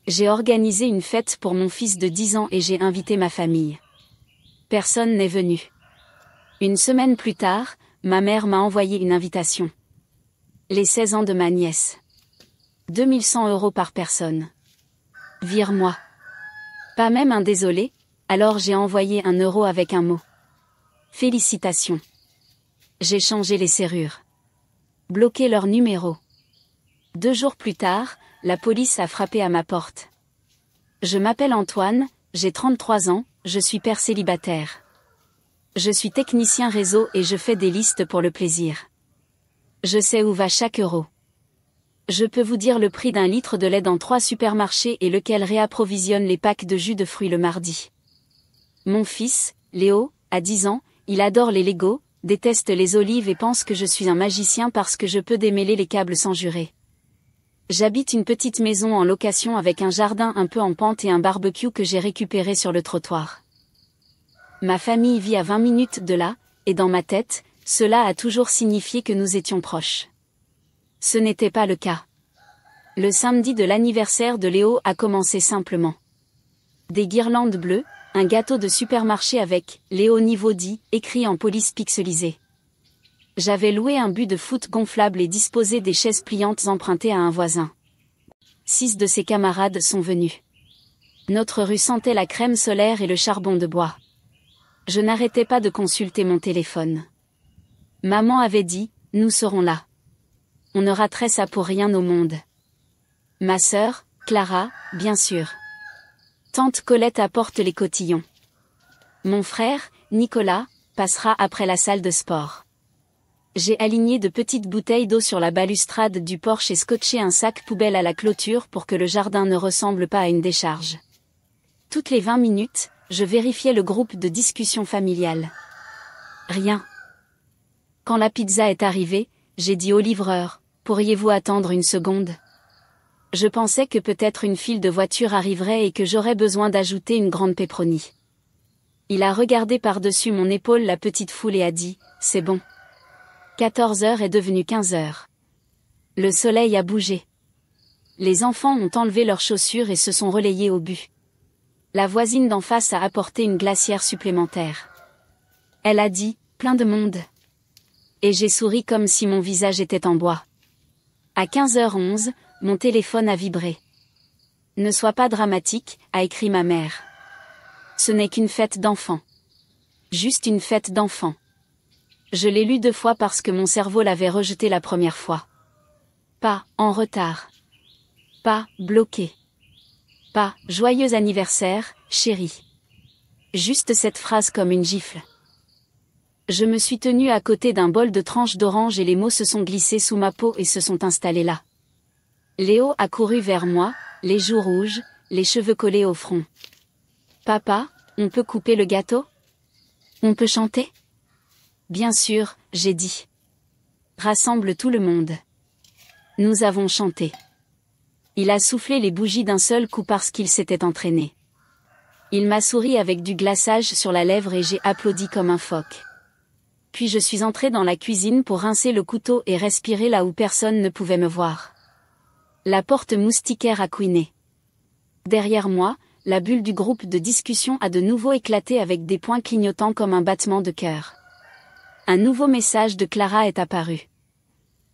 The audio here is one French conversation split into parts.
J'ai organisé une fête pour mon fils de 10 ans et j'ai invité ma famille. Personne n'est venu. Une semaine plus tard, ma mère m'a envoyé une invitation. Les 16 ans de ma nièce. 2100 € par personne. Vire-moi. Pas même un désolé, alors j'ai envoyé 1 euro avec un mot. Félicitations. J'ai changé les serrures. Bloqué leur numéro. 2 jours plus tard, la police a frappé à ma porte. Je m'appelle Antoine, j'ai 33 ans, je suis père célibataire. Je suis technicien réseau et je fais des listes pour le plaisir. Je sais où va chaque euro. Je peux vous dire le prix d'un litre de lait dans 3 supermarchés et lequel réapprovisionne les packs de jus de fruits le mardi. Mon fils, Léo, a 10 ans, il adore les Lego, déteste les olives et pense que je suis un magicien parce que je peux démêler les câbles sans jurer. J'habite une petite maison en location avec un jardin un peu en pente et un barbecue que j'ai récupéré sur le trottoir. Ma famille vit à 20 minutes de là, et dans ma tête, cela a toujours signifié que nous étions proches. Ce n'était pas le cas. Le samedi de l'anniversaire de Léo a commencé simplement. Des guirlandes bleues, un gâteau de supermarché avec « Léo niveau 10 » écrit en police pixelisée. J'avais loué un but de foot gonflable et disposé des chaises pliantes empruntées à un voisin. 6 de ses camarades sont venus. Notre rue sentait la crème solaire et le charbon de bois. Je n'arrêtais pas de consulter mon téléphone. Maman avait dit, nous serons là. On ne raterait ça pour rien au monde. Ma sœur, Clara, bien sûr. Tante Colette apporte les cotillons. Mon frère, Nicolas, passera après la salle de sport. J'ai aligné de petites bouteilles d'eau sur la balustrade du porche et scotché un sac poubelle à la clôture pour que le jardin ne ressemble pas à une décharge. Toutes les 20 minutes, je vérifiais le groupe de discussion familiale. Rien. Quand la pizza est arrivée, j'ai dit au livreur, « Pourriez-vous attendre une seconde ?» Je pensais que peut-être une file de voitures arriverait et que j'aurais besoin d'ajouter une grande pepperoni. Il a regardé par-dessus mon épaule la petite foule et a dit, « C'est bon. » 14h est devenu 15h. Le soleil a bougé. Les enfants ont enlevé leurs chaussures et se sont relayés au but. La voisine d'en face a apporté une glacière supplémentaire. Elle a dit, plein de monde. Et j'ai souri comme si mon visage était en bois. À 15h11, mon téléphone a vibré. Ne sois pas dramatique, a écrit ma mère. Ce n'est qu'une fête d'enfants. Juste une fête d'enfants. Je l'ai lu 2 fois parce que mon cerveau l'avait rejeté la première fois. Pas « en retard ». Pas « bloqué ». Pas « joyeux anniversaire, chérie ». Juste cette phrase comme une gifle. Je me suis tenue à côté d'un bol de tranches d'orange et les mots se sont glissés sous ma peau et se sont installés là. Léo a couru vers moi, les joues rouges, les cheveux collés au front. « Papa, on peut couper le gâteau ? On peut chanter ? » Bien sûr, j'ai dit. Rassemble tout le monde. Nous avons chanté. Il a soufflé les bougies d'un seul coup parce qu'il s'était entraîné. Il m'a souri avec du glaçage sur la lèvre et j'ai applaudi comme un phoque. Puis je suis entrée dans la cuisine pour rincer le couteau et respirer là où personne ne pouvait me voir. La porte moustiquaire a couiné. Derrière moi, la bulle du groupe de discussion a de nouveau éclaté avec des points clignotants comme un battement de cœur. Un nouveau message de Clara est apparu.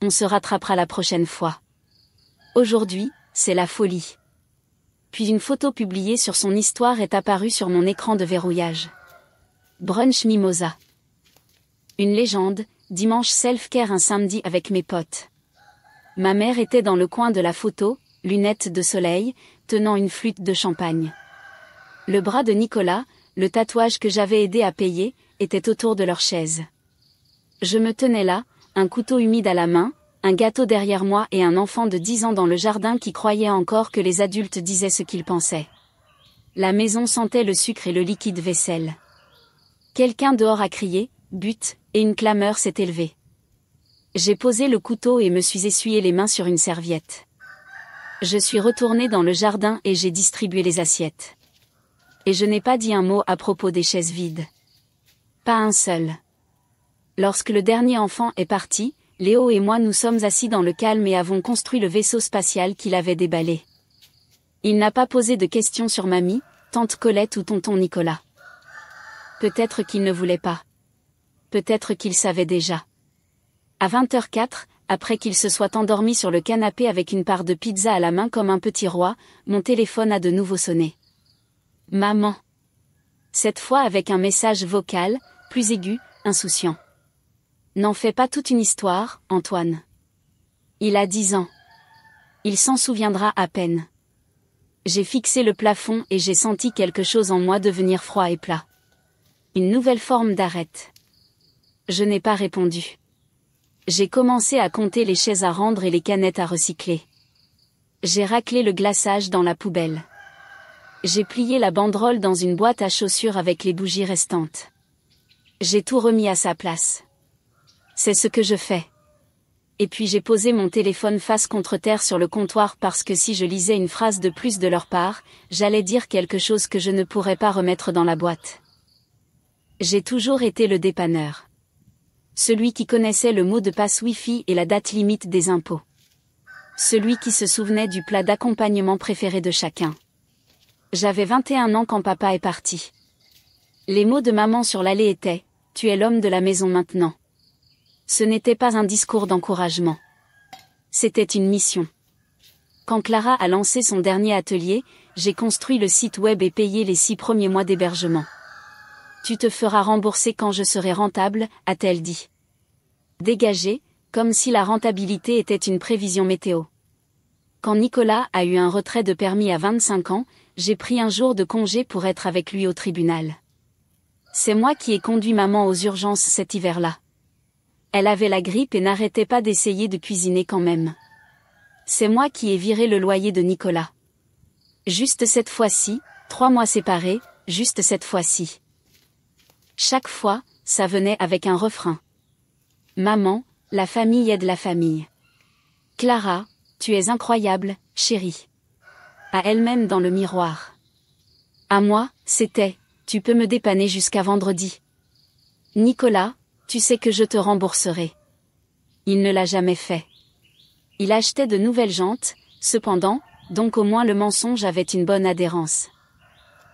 On se rattrapera la prochaine fois. Aujourd'hui, c'est la folie. Puis une photo publiée sur son histoire est apparue sur mon écran de verrouillage. Brunch mimosa. Une légende, dimanche self-care un samedi avec mes potes. Ma mère était dans le coin de la photo, lunettes de soleil, tenant une flûte de champagne. Le bras de Nicolas, le tatouage que j'avais aidé à payer, était autour de leur chaise. Je me tenais là, un couteau humide à la main, un gâteau derrière moi et un enfant de 10 ans dans le jardin qui croyait encore que les adultes disaient ce qu'ils pensaient. La maison sentait le sucre et le liquide vaisselle. Quelqu'un dehors a crié, « But !» et une clameur s'est élevée. J'ai posé le couteau et me suis essuyé les mains sur une serviette. Je suis retournée dans le jardin et j'ai distribué les assiettes. Et je n'ai pas dit un mot à propos des chaises vides. Pas un seul. Lorsque le dernier enfant est parti, Léo et moi nous sommes assis dans le calme et avons construit le vaisseau spatial qu'il avait déballé. Il n'a pas posé de questions sur mamie, tante Colette ou tonton Nicolas. Peut-être qu'il ne voulait pas. Peut-être qu'il savait déjà. À 20h04, après qu'il se soit endormi sur le canapé avec une part de pizza à la main comme un petit roi, mon téléphone a de nouveau sonné. Maman. Cette fois avec un message vocal, plus aigu, insouciant. N'en fais pas toute une histoire, Antoine. Il a 10 ans. Il s'en souviendra à peine. J'ai fixé le plafond et j'ai senti quelque chose en moi devenir froid et plat. Une nouvelle forme d'arête. Je n'ai pas répondu. J'ai commencé à compter les chaises à rendre et les canettes à recycler. J'ai raclé le glaçage dans la poubelle. J'ai plié la banderole dans une boîte à chaussures avec les bougies restantes. J'ai tout remis à sa place. C'est ce que je fais. Et puis j'ai posé mon téléphone face contre terre sur le comptoir parce que si je lisais une phrase de plus de leur part, j'allais dire quelque chose que je ne pourrais pas remettre dans la boîte. J'ai toujours été le dépanneur. Celui qui connaissait le mot de passe Wi-Fi et la date limite des impôts. Celui qui se souvenait du plat d'accompagnement préféré de chacun. J'avais 21 ans quand papa est parti. Les mots de maman sur l'allée étaient « Tu es l'homme de la maison maintenant ». Ce n'était pas un discours d'encouragement. C'était une mission. Quand Clara a lancé son dernier atelier, j'ai construit le site web et payé les 6 premiers mois d'hébergement. Tu te feras rembourser quand je serai rentable, a-t-elle dit. Dégagé, comme si la rentabilité était une prévision météo. Quand Nicolas a eu un retrait de permis à 25 ans, j'ai pris un jour de congé pour être avec lui au tribunal. C'est moi qui ai conduit maman aux urgences cet hiver-là. Elle avait la grippe et n'arrêtait pas d'essayer de cuisiner quand même. C'est moi qui ai viré le loyer de Nicolas. Juste cette fois-ci, 3 mois séparés, juste cette fois-ci. Chaque fois, ça venait avec un refrain. Maman, la famille aide la famille. Clara, tu es incroyable, chérie. À elle-même dans le miroir. À moi, c'était, tu peux me dépanner jusqu'à vendredi. Nicolas, tu sais que je te rembourserai. Il ne l'a jamais fait. Il achetait de nouvelles jantes, cependant, donc au moins le mensonge avait une bonne adhérence.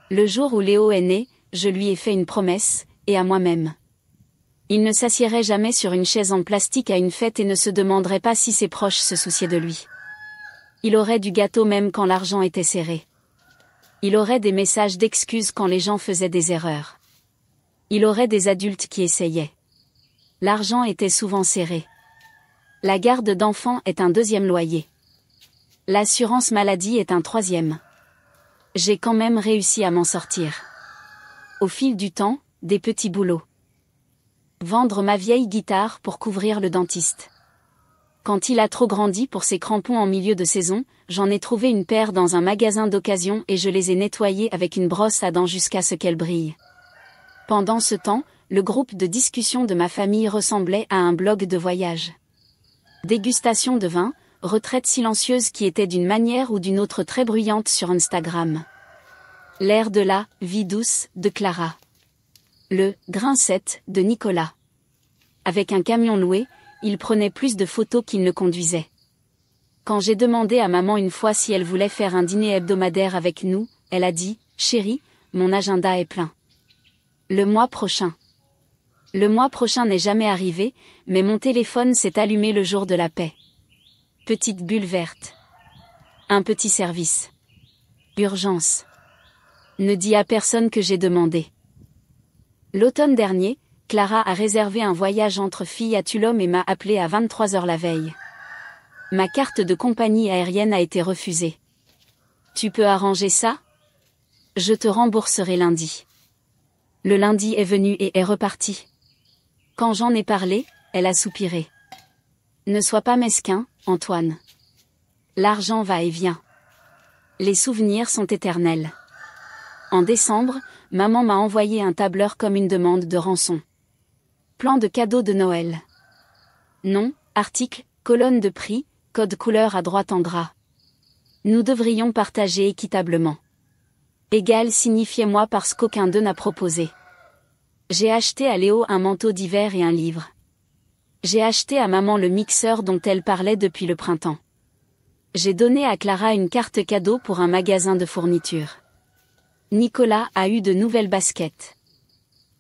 Le jour où Léo est né, je lui ai fait une promesse, et à moi-même. Il ne s'assiérait jamais sur une chaise en plastique à une fête et ne se demanderait pas si ses proches se souciaient de lui. Il aurait du gâteau même quand l'argent était serré. Il aurait des messages d'excuses quand les gens faisaient des erreurs. Il aurait des adultes qui essayaient. L'argent était souvent serré. La garde d'enfants est un 2e loyer. L'assurance maladie est un 3e. J'ai quand même réussi à m'en sortir. Au fil du temps, des petits boulots. Vendre ma vieille guitare pour couvrir le dentiste. Quand il a trop grandi pour ses crampons en milieu de saison, j'en ai trouvé une paire dans un magasin d'occasion et je les ai nettoyés avec une brosse à dents jusqu'à ce qu'elles brillent. Pendant ce temps, le groupe de discussion de ma famille ressemblait à un blog de voyage. Dégustation de vin, retraite silencieuse qui était d'une manière ou d'une autre très bruyante sur Instagram. L'air de la vie douce de Clara. Le grincette de Nicolas. Avec un camion loué, il prenait plus de photos qu'il ne conduisait. Quand j'ai demandé à maman une fois si elle voulait faire un dîner hebdomadaire avec nous, elle a dit « Chérie, mon agenda est plein. Le mois prochain. » Le mois prochain n'est jamais arrivé, mais mon téléphone s'est allumé le jour de la paix. Petite bulle verte. Un petit service. Urgence. Ne dis à personne que j'ai demandé. L'automne dernier, Clara a réservé un voyage entre filles à Tulum et m'a appelé à 23h la veille. Ma carte de compagnie aérienne a été refusée. Tu peux arranger ça? Je te rembourserai lundi. Le lundi est venu et est reparti. Quand j'en ai parlé, elle a soupiré. Ne sois pas mesquin, Antoine. L'argent va et vient. Les souvenirs sont éternels. En décembre, maman m'a envoyé un tableur comme une demande de rançon. Plan de cadeau de Noël. Nom, article, colonne de prix, code couleur à droite en gras. Nous devrions partager équitablement. Égal signifiez-moi parce qu'aucun d'eux n'a proposé. J'ai acheté à Léo un manteau d'hiver et un livre. J'ai acheté à maman le mixeur dont elle parlait depuis le printemps. J'ai donné à Clara une carte cadeau pour un magasin de fournitures. Nicolas a eu de nouvelles baskets.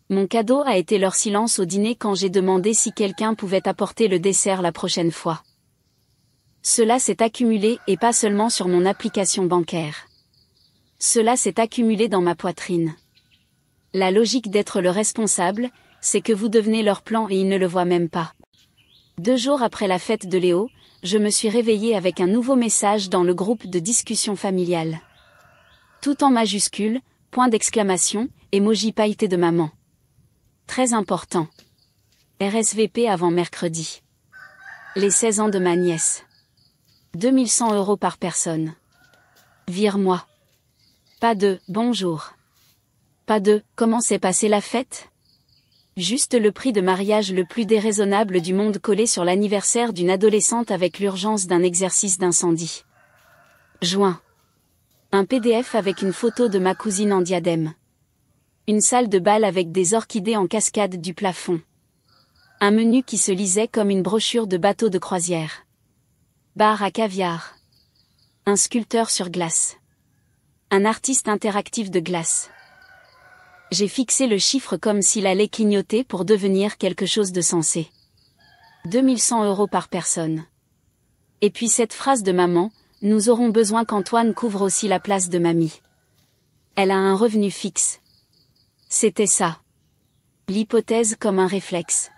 Mon cadeau a été leur silence au dîner quand j'ai demandé si quelqu'un pouvait apporter le dessert la prochaine fois. Cela s'est accumulé et pas seulement sur mon application bancaire. Cela s'est accumulé dans ma poitrine. La logique d'être le responsable, c'est que vous devenez leur plan et ils ne le voient même pas. 2 jours après la fête de Léo, je me suis réveillée avec un nouveau message dans le groupe de discussion familiale. Tout en majuscules, point d'exclamation, emoji pailleté de maman. Très important. RSVP avant mercredi. Les 16 ans de ma nièce. 2100 € par personne. Vire-moi. Pas de « bonjour ». Pas de « comment s'est passée la fête ?» Juste le prix de mariage le plus déraisonnable du monde collé sur l'anniversaire d'une adolescente avec l'urgence d'un exercice d'incendie. Joint. Un PDF avec une photo de ma cousine en diadème. Une salle de bal avec des orchidées en cascade du plafond. Un menu qui se lisait comme une brochure de bateau de croisière. Bar à caviar. Un sculpteur sur glace. Un artiste interactif de glace. J'ai fixé le chiffre comme s'il allait clignoter pour devenir quelque chose de sensé. 2100 € par personne. Et puis cette phrase de maman, nous aurons besoin qu'Antoine couvre aussi la place de mamie. Elle a un revenu fixe. C'était ça. L'hypothèse comme un réflexe.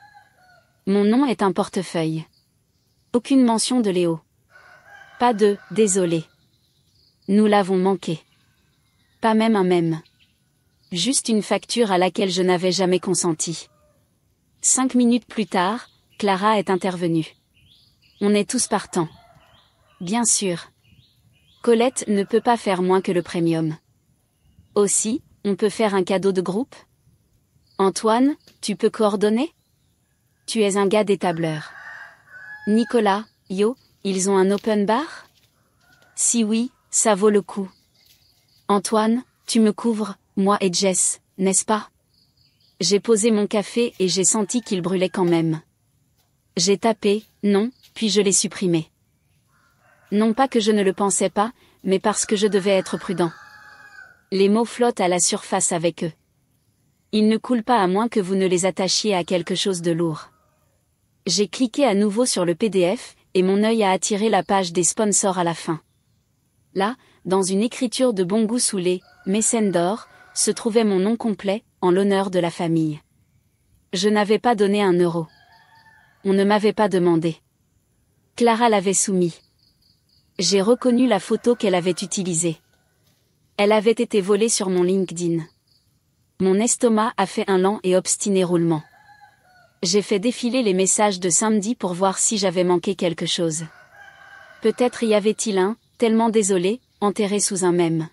Mon nom est un portefeuille. Aucune mention de Léo. Pas de « désolé ». Nous l'avons manqué. Pas même un mème. Juste une facture à laquelle je n'avais jamais consenti. 5 minutes plus tard, Clara est intervenue. On est tous partants. Bien sûr. Colette ne peut pas faire moins que le premium. Aussi, on peut faire un cadeau de groupe ? Antoine, tu peux coordonner ? Tu es un gars des tableurs. Nicolas, yo, ils ont un open bar ? Si oui, ça vaut le coup. Antoine, tu me couvres, moi et Jess, n'est-ce pas ? J'ai posé mon café et j'ai senti qu'il brûlait quand même. J'ai tapé « non », puis je l'ai supprimé. Non pas que je ne le pensais pas, mais parce que je devais être prudent. Les mots flottent à la surface avec eux. Ils ne coulent pas à moins que vous ne les attachiez à quelque chose de lourd. J'ai cliqué à nouveau sur le PDF, et mon œil a attiré la page des sponsors à la fin. Là, dans une écriture de bon goût sous les « mécènes d'or », se trouvait mon nom complet, en l'honneur de la famille. Je n'avais pas donné 1 euro. On ne m'avait pas demandé. Clara l'avait soumis. J'ai reconnu la photo qu'elle avait utilisée. Elle avait été volée sur mon LinkedIn. Mon estomac a fait un lent et obstiné roulement. J'ai fait défiler les messages de samedi pour voir si j'avais manqué quelque chose. Peut-être y avait-il un « tellement désolé » enterré sous un mème.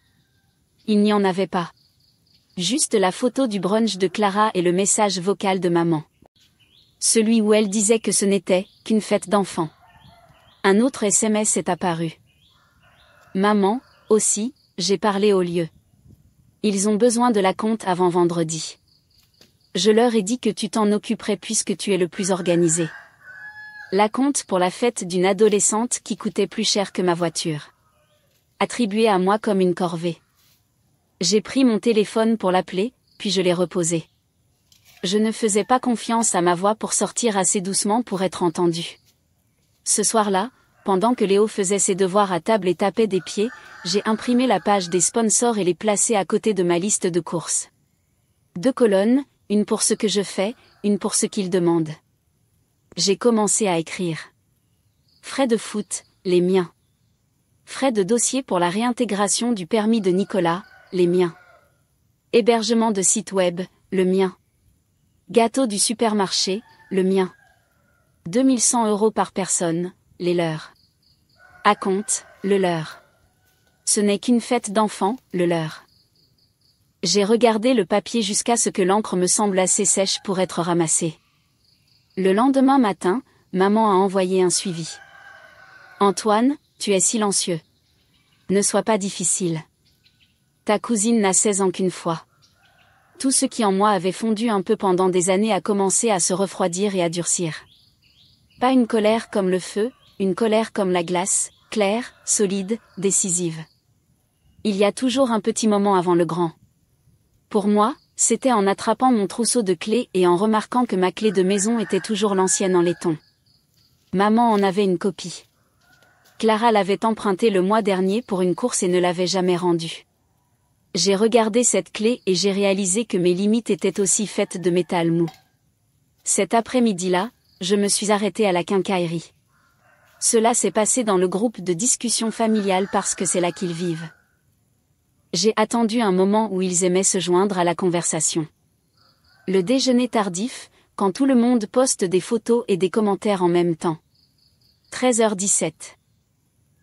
Il n'y en avait pas. Juste la photo du brunch de Clara et le message vocal de maman. Celui où elle disait que ce n'était qu'une fête d'enfants. Un autre SMS est apparu. Maman, aussi, j'ai parlé au lieu. Ils ont besoin de la compte avant vendredi. Je leur ai dit que tu t'en occuperais puisque tu es le plus organisé. La compte pour la fête d'une adolescente qui coûtait plus cher que ma voiture. Attribuée à moi comme une corvée. J'ai pris mon téléphone pour l'appeler, puis je l'ai reposé. Je ne faisais pas confiance à ma voix pour sortir assez doucement pour être entendue. Ce soir-là, pendant que Léo faisait ses devoirs à table et tapait des pieds, j'ai imprimé la page des sponsors et les placé à côté de ma liste de courses. 2 colonnes, une pour ce que je fais, une pour ce qu'ils demandent. J'ai commencé à écrire. Frais de foot, les miens. Frais de dossier pour la réintégration du permis de Nicolas, les miens. Hébergement de site web, le mien. Gâteau du supermarché, le mien. 2100 € par personne, les leurs. Acompte, le leur. Ce n'est qu'une fête d'enfants, le leur. J'ai regardé le papier jusqu'à ce que l'encre me semble assez sèche pour être ramassée. Le lendemain matin, maman a envoyé un suivi. Antoine, tu es silencieux. Ne sois pas difficile. Ta cousine n'a 16 ans qu'une fois. Tout ce qui en moi avait fondu un peu pendant des années a commencé à se refroidir et à durcir. Pas une colère comme le feu, une colère comme la glace, claire, solide, décisive. Il y a toujours un petit moment avant le grand. Pour moi, c'était en attrapant mon trousseau de clés et en remarquant que ma clé de maison était toujours l'ancienne en laiton. Maman en avait une copie. Clara l'avait empruntée le mois dernier pour une course et ne l'avait jamais rendue. J'ai regardé cette clé et j'ai réalisé que mes limites étaient aussi faites de métal mou. Cet après-midi-là, je me suis arrêtée à la quincaillerie. Cela s'est passé dans le groupe de discussion familiale parce que c'est là qu'ils vivent. J'ai attendu un moment où ils aimaient se joindre à la conversation. Le déjeuner tardif, quand tout le monde poste des photos et des commentaires en même temps. 13h17.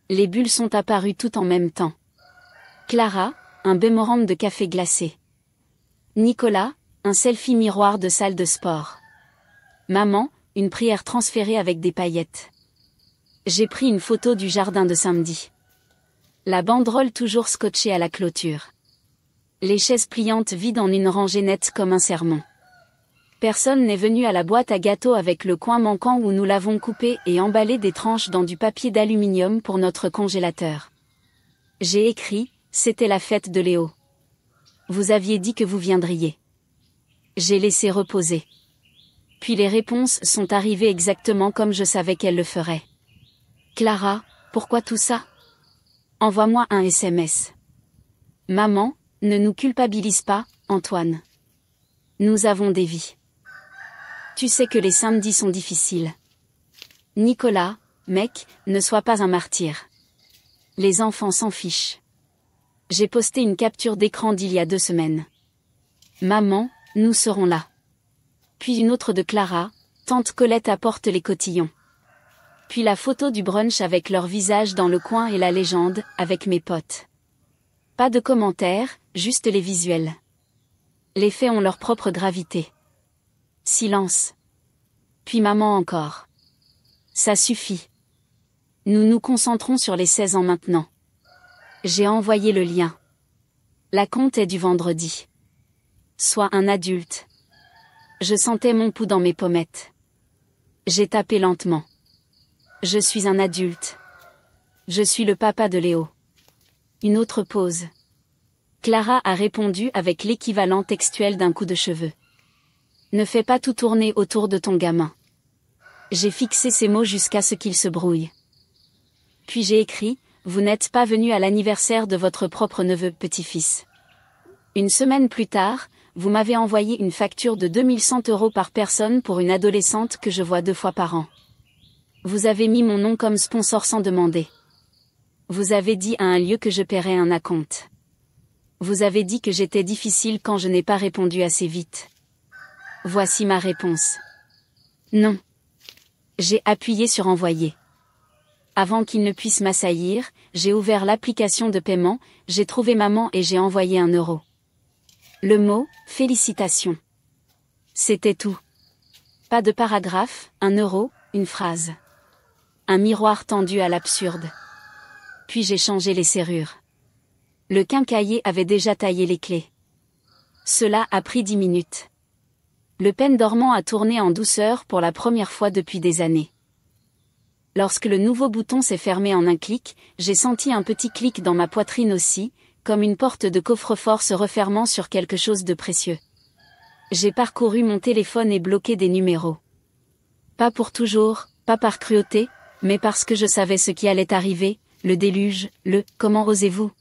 Les bulles sont apparues toutes en même temps. Clara, un bémorande de café glacé. Nicolas, un selfie miroir de salle de sport. Maman, une prière transférée avec des paillettes. J'ai pris une photo du jardin de samedi. La banderole toujours scotchée à la clôture. Les chaises pliantes vides en une rangée nette comme un sermon. Personne n'est venu à la boîte à gâteaux avec le coin manquant où nous l'avons coupé et emballé des tranches dans du papier d'aluminium pour notre congélateur. J'ai écrit, c'était la fête de Léo. Vous aviez dit que vous viendriez. J'ai laissé reposer. Puis les réponses sont arrivées exactement comme je savais qu'elles le feraient. Clara, pourquoi tout ça? Envoie-moi un SMS. Maman, ne nous culpabilise pas, Antoine. Nous avons des vies. Tu sais que les samedis sont difficiles. Nicolas, mec, ne sois pas un martyr. Les enfants s'en fichent. J'ai posté une capture d'écran d'il y a 2 semaines. Maman, nous serons là. Puis une autre de Clara, tante Colette apporte les cotillons. Puis la photo du brunch avec leur visage dans le coin et la légende, avec mes potes. Pas de commentaires, juste les visuels. Les faits ont leur propre gravité. Silence. Puis maman encore. Ça suffit. Nous nous concentrons sur les 16 ans maintenant. J'ai envoyé le lien. La compte est du vendredi. Sois un adulte. Je sentais mon pouls dans mes pommettes. J'ai tapé lentement. Je suis un adulte. Je suis le papa de Léo. Une autre pause. Clara a répondu avec l'équivalent textuel d'un coup de cheveux. Ne fais pas tout tourner autour de ton gamin. J'ai fixé ces mots jusqu'à ce qu'ils se brouillent. Puis j'ai écrit, vous n'êtes pas venu à l'anniversaire de votre propre neveu petit-fils. Une semaine plus tard, vous m'avez envoyé une facture de 2100 € par personne pour une adolescente que je vois 2 fois par an. Vous avez mis mon nom comme sponsor sans demander. Vous avez dit à un lieu que je paierais un acompte. Vous avez dit que j'étais difficile quand je n'ai pas répondu assez vite. Voici ma réponse. Non. J'ai appuyé sur envoyer. Avant qu'il ne puisse m'assaillir, j'ai ouvert l'application de paiement, j'ai trouvé maman et j'ai envoyé 1 €. Le mot, félicitations. C'était tout. Pas de paragraphe, 1 €, une phrase. Un miroir tendu à l'absurde. Puis j'ai changé les serrures. Le quincaillier avait déjà taillé les clés. Cela a pris 10 minutes. Le pen dormant a tourné en douceur pour la première fois depuis des années. Lorsque le nouveau bouton s'est fermé en un clic, j'ai senti un petit clic dans ma poitrine aussi, comme une porte de coffre-fort se refermant sur quelque chose de précieux. J'ai parcouru mon téléphone et bloqué des numéros. Pas pour toujours, pas par cruauté, mais parce que je savais ce qui allait arriver, le déluge, comment osez-vous?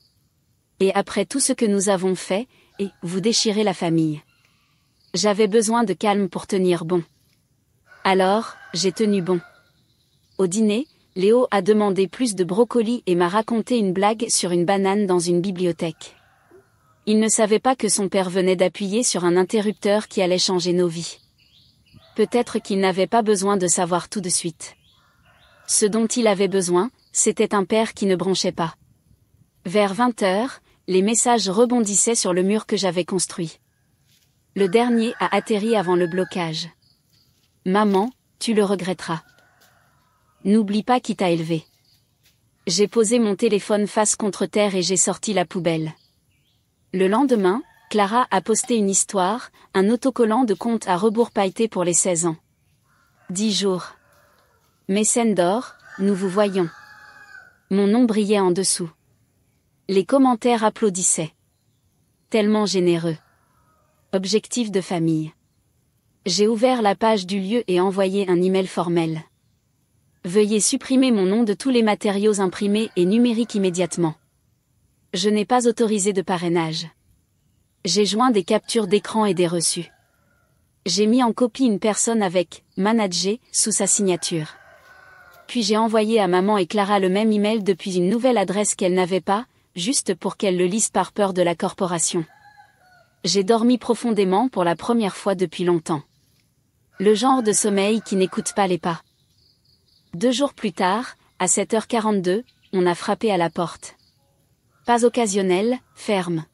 Et après tout ce que nous avons fait, et vous déchirez la famille. J'avais besoin de calme pour tenir bon. Alors, j'ai tenu bon. Au dîner, Léo a demandé plus de brocoli et m'a raconté une blague sur une banane dans une bibliothèque. Il ne savait pas que son père venait d'appuyer sur un interrupteur qui allait changer nos vies. Peut-être qu'il n'avait pas besoin de savoir tout de suite. Ce dont il avait besoin, c'était un père qui ne bronchait pas. Vers 20h, les messages rebondissaient sur le mur que j'avais construit. Le dernier a atterri avant le blocage. Maman, tu le regretteras. N'oublie pas qui t'a élevé. J'ai posé mon téléphone face contre terre et j'ai sorti la poubelle. Le lendemain, Clara a posté une histoire, un autocollant de compte à rebours pailleté pour les 16 ans. 10 jours. Mécène d'or, nous vous voyons. Mon nom brillait en dessous. Les commentaires applaudissaient. Tellement généreux. Objectif de famille. J'ai ouvert la page du lieu et envoyé un email formel. Veuillez supprimer mon nom de tous les matériaux imprimés et numériques immédiatement. Je n'ai pas autorisé de parrainage. J'ai joint des captures d'écran et des reçus. J'ai mis en copie une personne avec « manager » sous sa signature. Puis j'ai envoyé à maman et Clara le même email depuis une nouvelle adresse qu'elles n'avaient pas, juste pour qu'elles le lisent par peur de la corporation. J'ai dormi profondément pour la première fois depuis longtemps. Le genre de sommeil qui n'écoute pas les pas. 2 jours plus tard, à 7h42, on a frappé à la porte. Pas occasionnel, ferme.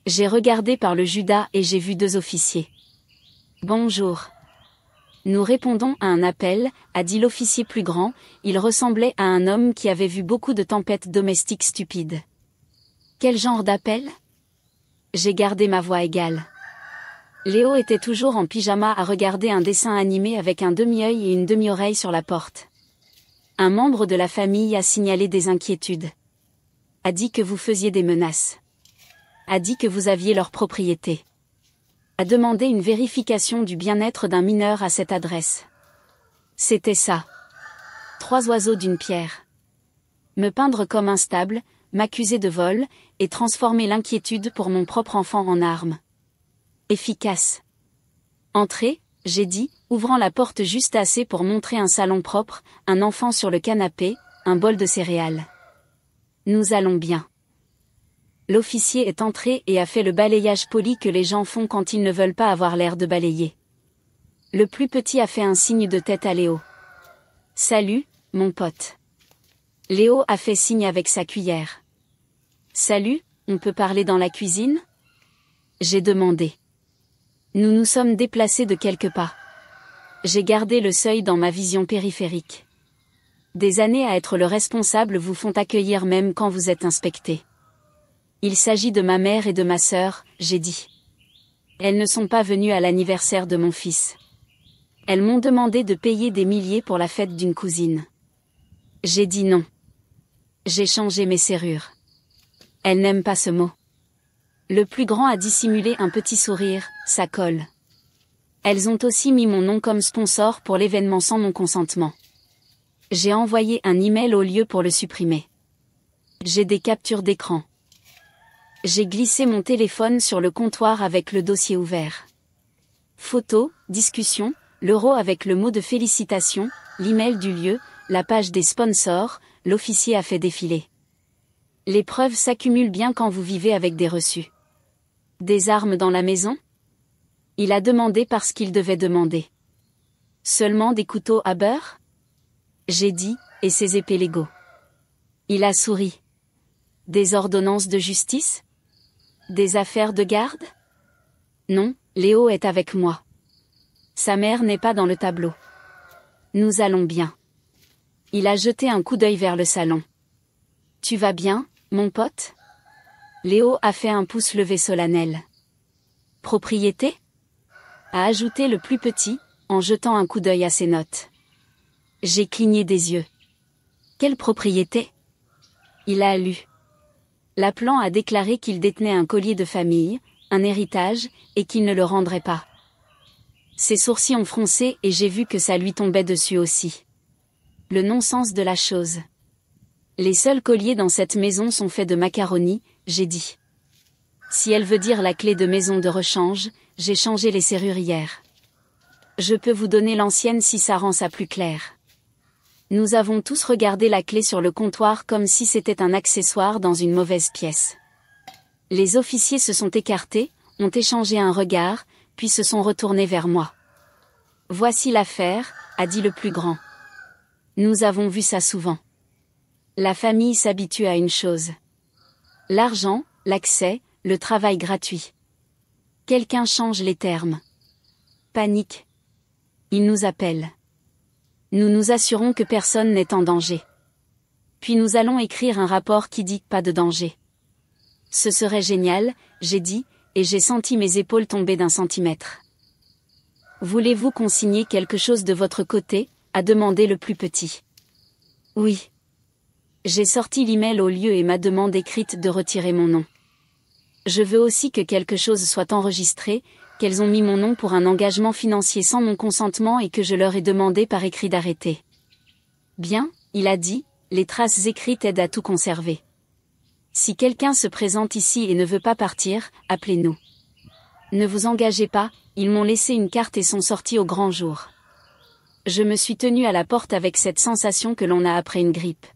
J'ai regardé par le Judas et j'ai vu 2 officiers. Bonjour. Nous répondons à un appel, a dit l'officier plus grand, il ressemblait à un homme qui avait vu beaucoup de tempêtes domestiques stupides. Quel genre d'appel ? J'ai gardé ma voix égale. Léo était toujours en pyjama à regarder un dessin animé avec un demi-œil et une demi-oreille sur la porte. Un membre de la famille a signalé des inquiétudes. A dit que vous faisiez des menaces. A dit que vous aviez leur propriété. A demandé une vérification du bien-être d'un mineur à cette adresse. C'était ça. 3 oiseaux d'une pierre. Me peindre comme instable, m'accuser de vol, et transformer l'inquiétude pour mon propre enfant en arme. Efficace. Entrez, j'ai dit, ouvrant la porte juste assez pour montrer un salon propre, un enfant sur le canapé, un bol de céréales. Nous allons bien. L'officier est entré et a fait le balayage poli que les gens font quand ils ne veulent pas avoir l'air de balayer. Le plus petit a fait un signe de tête à Léo. Salut, mon pote. Léo a fait signe avec sa cuillère. Salut, on peut parler dans la cuisine ? J'ai demandé. Nous nous sommes déplacés de quelques pas. J'ai gardé le seuil dans ma vision périphérique. Des années à être le responsable vous font accueillir même quand vous êtes inspecté. Il s'agit de ma mère et de ma sœur, j'ai dit. Elles ne sont pas venues à l'anniversaire de mon fils. Elles m'ont demandé de payer des milliers pour la fête d'une cousine. J'ai dit non. J'ai changé mes serrures. Elles n'aiment pas ce mot. Le plus grand a dissimulé un petit sourire, ça colle. Elles ont aussi mis mon nom comme sponsor pour l'événement sans mon consentement. J'ai envoyé un email au lieu pour le supprimer. J'ai des captures d'écran. J'ai glissé mon téléphone sur le comptoir avec le dossier ouvert. Photos, discussions, l'euro avec le mot de félicitation, l'email du lieu, la page des sponsors, l'officier a fait défiler. Les preuves s'accumulent bien quand vous vivez avec des reçus. Des armes dans la maison ? Il a demandé parce qu'il devait demander. Seulement des couteaux à beurre ? J'ai dit, et ses épées Lego. Il a souri. Des ordonnances de justice ? Des affaires de garde ? Non, Léo est avec moi. Sa mère n'est pas dans le tableau. Nous allons bien. Il a jeté un coup d'œil vers le salon. Tu vas bien, mon pote ? Léo a fait un pouce levé solennel. Propriété ? A ajouté le plus petit, en jetant un coup d'œil à ses notes. J'ai cligné des yeux. Quelle propriété ? Il a lu. L'appelant a déclaré qu'il détenait un collier de famille, un héritage, et qu'il ne le rendrait pas. Ses sourcils ont froncé et j'ai vu que ça lui tombait dessus aussi. Le non-sens de la chose. Les seuls colliers dans cette maison sont faits de macaroni, j'ai dit. Si elle veut dire la clé de maison de rechange, j'ai changé les serrures hier. Je peux vous donner l'ancienne si ça rend ça plus clair. Nous avons tous regardé la clé sur le comptoir comme si c'était un accessoire dans une mauvaise pièce. Les officiers se sont écartés, ont échangé un regard, puis se sont retournés vers moi. Voici l'affaire, a dit le plus grand. Nous avons vu ça souvent. La famille s'habitue à une chose. L'argent, l'accès, le travail gratuit. Quelqu'un change les termes. Panique. Il nous appelle. Nous nous assurons que personne n'est en danger. Puis nous allons écrire un rapport qui dit « pas de danger ». Ce serait génial, j'ai dit, et j'ai senti mes épaules tomber d'1 centimètre. Voulez-vous qu'on signe quelque chose de votre côté ? A demandé le plus petit. Oui. J'ai sorti l'email au lieu et ma demande écrite de retirer mon nom. Je veux aussi que quelque chose soit enregistré, qu'elles ont mis mon nom pour un engagement financier sans mon consentement et que je leur ai demandé par écrit d'arrêter. Bien, il a dit, les traces écrites aident à tout conserver. Si quelqu'un se présente ici et ne veut pas partir, appelez-nous. Ne vous engagez pas, ils m'ont laissé une carte et sont sortis au grand jour. Je me suis tenue à la porte avec cette sensation que l'on a après une grippe.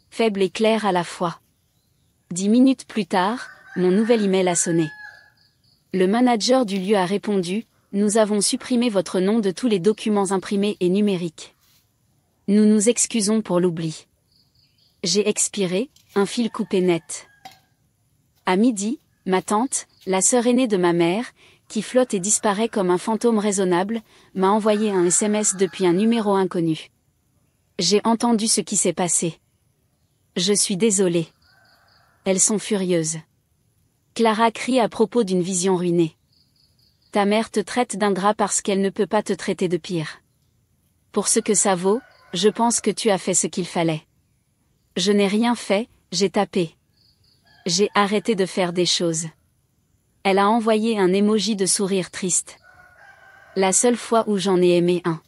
Faible et claire à la fois. 10 minutes plus tard, mon nouvel email a sonné. Le manager du lieu a répondu, « Nous avons supprimé votre nom de tous les documents imprimés et numériques. Nous nous excusons pour l'oubli. » J'ai expiré, un fil coupé net. À midi, ma tante, la sœur aînée de ma mère, qui flotte et disparaît comme un fantôme raisonnable, m'a envoyé un SMS depuis un numéro inconnu. J'ai entendu ce qui s'est passé. Je suis désolée. Elles sont furieuses. Clara crie à propos d'une vision ruinée. Ta mère te traite d'ingrat parce qu'elle ne peut pas te traiter de pire. Pour ce que ça vaut, je pense que tu as fait ce qu'il fallait. Je n'ai rien fait, j'ai tapé. J'ai arrêté de faire des choses. Elle a envoyé un emoji de sourire triste. La seule fois où j'en ai aimé un.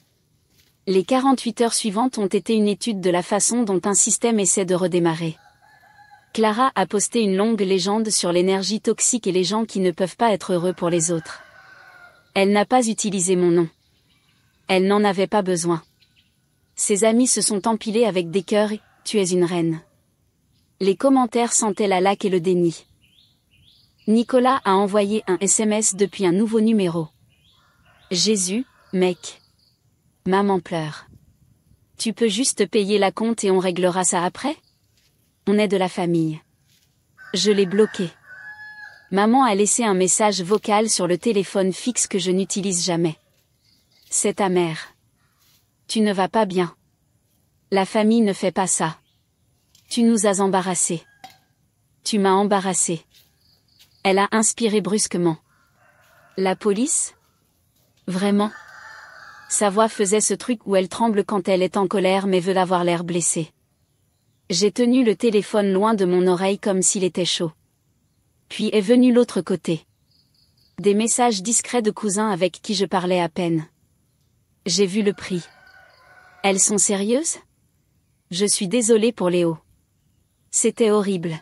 Les 48 heures suivantes ont été une étude de la façon dont un système essaie de redémarrer. Clara a posté une longue légende sur l'énergie toxique et les gens qui ne peuvent pas être heureux pour les autres. Elle n'a pas utilisé mon nom. Elle n'en avait pas besoin. Ses amis se sont empilés avec des cœurs et « Tu es une reine ». Les commentaires sentaient la laque et le déni. Nicolas a envoyé un SMS depuis un nouveau numéro. Jésus, mec. Maman pleure. Tu peux juste payer la compte et on réglera ça après ? On est de la famille. Je l'ai bloqué. Maman a laissé un message vocal sur le téléphone fixe que je n'utilise jamais. C'est ta mère. Tu ne vas pas bien. La famille ne fait pas ça. Tu nous as embarrassés. Tu m'as embarrassé. Elle a inspiré brusquement. La police ? Vraiment ? Sa voix faisait ce truc où elle tremble quand elle est en colère mais veut avoir l'air blessée. J'ai tenu le téléphone loin de mon oreille comme s'il était chaud. Puis est venu l'autre côté. Des messages discrets de cousins avec qui je parlais à peine. J'ai vu le prix. Elles sont sérieuses ? Je suis désolée pour Léo. C'était horrible.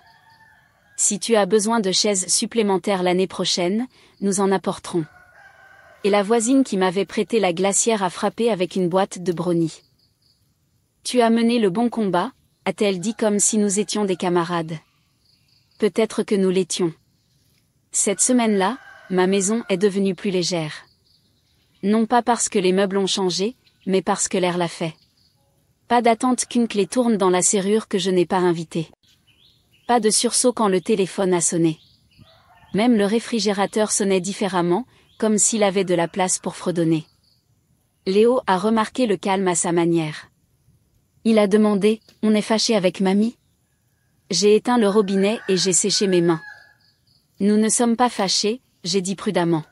Si tu as besoin de chaises supplémentaires l'année prochaine, nous en apporterons. Et la voisine qui m'avait prêté la glacière a frappé avec une boîte de brownies. Tu as mené le bon combat, a-t-elle dit comme si nous étions des camarades. Peut-être que nous l'étions. Cette semaine-là, ma maison est devenue plus légère. Non pas parce que les meubles ont changé, mais parce que l'air l'a fait. Pas d'attente qu'une clé tourne dans la serrure que je n'ai pas invitée. Pas de sursaut quand le téléphone a sonné. Même le réfrigérateur sonnait différemment, comme s'il avait de la place pour fredonner. Léo a remarqué le calme à sa manière. Il a demandé, « On est fâché avec mamie ?» J'ai éteint le robinet et j'ai séché mes mains. Nous ne sommes pas fâchés, j'ai dit prudemment.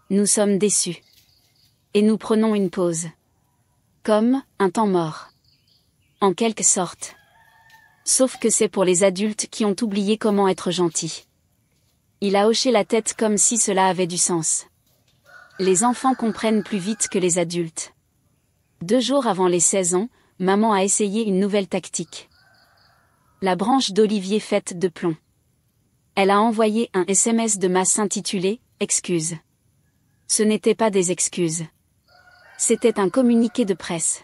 Nous sommes déçus. Et nous prenons une pause. Comme un temps mort. En quelque sorte. Sauf que c'est pour les adultes qui ont oublié comment être gentils. Il a hoché la tête comme si cela avait du sens. Les enfants comprennent plus vite que les adultes. 2 jours avant les 16 ans, maman a essayé une nouvelle tactique. La branche d'olivier faite de plomb. Elle a envoyé un SMS de masse intitulé « Excuses ». Ce n'était pas des excuses. C'était un communiqué de presse.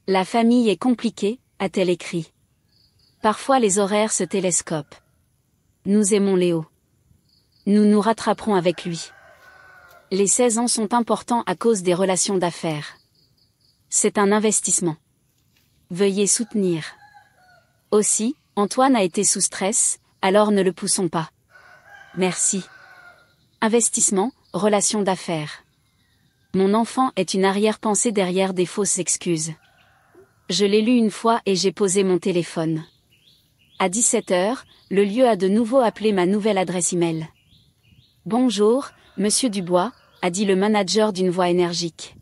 La famille est compliquée, a-t-elle écrit. Parfois les horaires se télescopent. Nous aimons Léo. Nous nous rattraperons avec lui. Les 16 ans sont importants à cause des relations d'affaires. C'est un investissement. Veuillez soutenir. Aussi, Antoine a été sous stress, alors ne le poussons pas. Merci. Investissement, relation d'affaires. Mon enfant est une arrière-pensée derrière des fausses excuses. Je l'ai lu une fois et j'ai posé mon téléphone. À 17h, le lieu a de nouveau appelé ma nouvelle adresse email. Bonjour, monsieur Dubois, a dit le manager d'une voix énergique.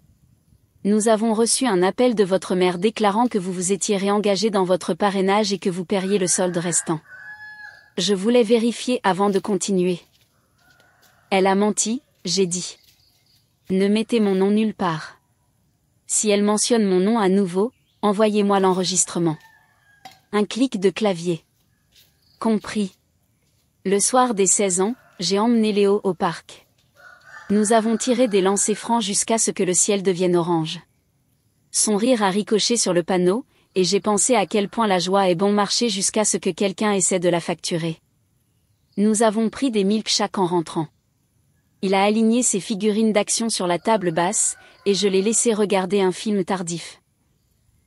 Nous avons reçu un appel de votre mère déclarant que vous vous étiez réengagé dans votre parrainage et que vous paieriez le solde restant. Je voulais vérifier avant de continuer. Elle a menti, j'ai dit. Ne mettez mon nom nulle part. Si elle mentionne mon nom à nouveau, envoyez-moi l'enregistrement. Un clic de clavier. Compris. Le soir des 16 ans, j'ai emmené Léo au parc. Nous avons tiré des lancers francs jusqu'à ce que le ciel devienne orange. Son rire a ricoché sur le panneau, et j'ai pensé à quel point la joie est bon marché jusqu'à ce que quelqu'un essaie de la facturer. Nous avons pris des milkshakes en rentrant. Il a aligné ses figurines d'action sur la table basse, et je l'ai laissé regarder un film tardif.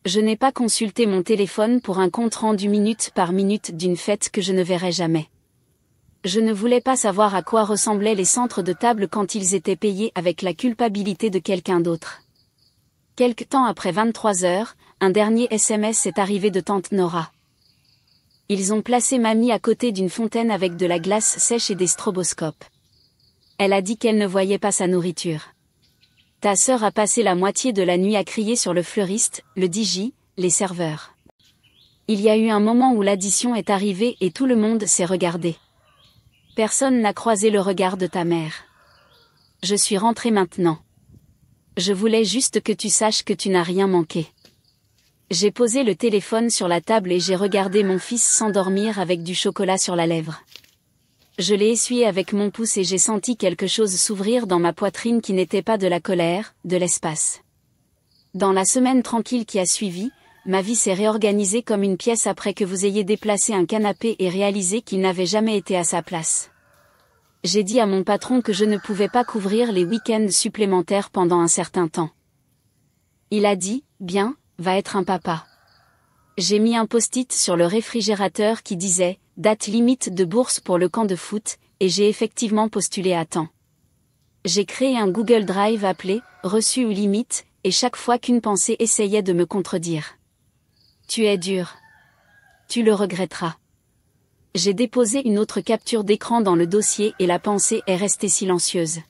Je n'ai pas consulté mon téléphone pour un compte rendu minute par minute d'une fête que je ne verrai jamais. Je ne voulais pas savoir à quoi ressemblaient les centres de table quand ils étaient payés avec la culpabilité de quelqu'un d'autre. Quelque temps après 23 heures, un dernier SMS est arrivé de tante Nora. Ils ont placé mamie à côté d'une fontaine avec de la glace sèche et des stroboscopes. Elle a dit qu'elle ne voyait pas sa nourriture. Ta sœur a passé la moitié de la nuit à crier sur le fleuriste, le DJ, les serveurs. Il y a eu un moment où l'addition est arrivée et tout le monde s'est regardé. Personne n'a croisé le regard de ta mère. Je suis rentrée maintenant. Je voulais juste que tu saches que tu n'as rien manqué. J'ai posé le téléphone sur la table et j'ai regardé mon fils s'endormir avec du chocolat sur la lèvre. Je l'ai essuyé avec mon pouce et j'ai senti quelque chose s'ouvrir dans ma poitrine qui n'était pas de la colère, de l'espace. Dans la semaine tranquille qui a suivi, ma vie s'est réorganisée comme une pièce après que vous ayez déplacé un canapé et réalisé qu'il n'avait jamais été à sa place. J'ai dit à mon patron que je ne pouvais pas couvrir les week-ends supplémentaires pendant un certain temps. Il a dit, bien, va être un papa. J'ai mis un post-it sur le réfrigérateur qui disait, date limite de bourse pour le camp de foot, et j'ai effectivement postulé à temps. J'ai créé un Google Drive appelé, reçu ou limite, et chaque fois qu'une pensée essayait de me contredire. Tu es dur. Tu le regretteras. J'ai déposé une autre capture d'écran dans le dossier et la pensée est restée silencieuse.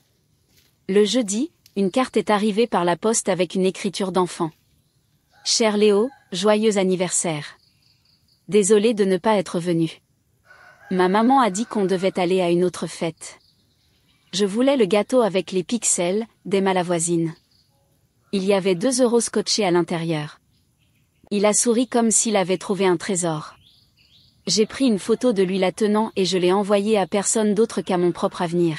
Le jeudi, une carte est arrivée par la poste avec une écriture d'enfant. Cher Léo, joyeux anniversaire. Désolé de ne pas être venu. Ma maman a dit qu'on devait aller à une autre fête. Je voulais le gâteau avec les pixels, d'Emma la voisine. Il y avait 2 € scotchés à l'intérieur. Il a souri comme s'il avait trouvé un trésor. J'ai pris une photo de lui la tenant et je l'ai envoyée à personne d'autre qu'à mon propre avenir.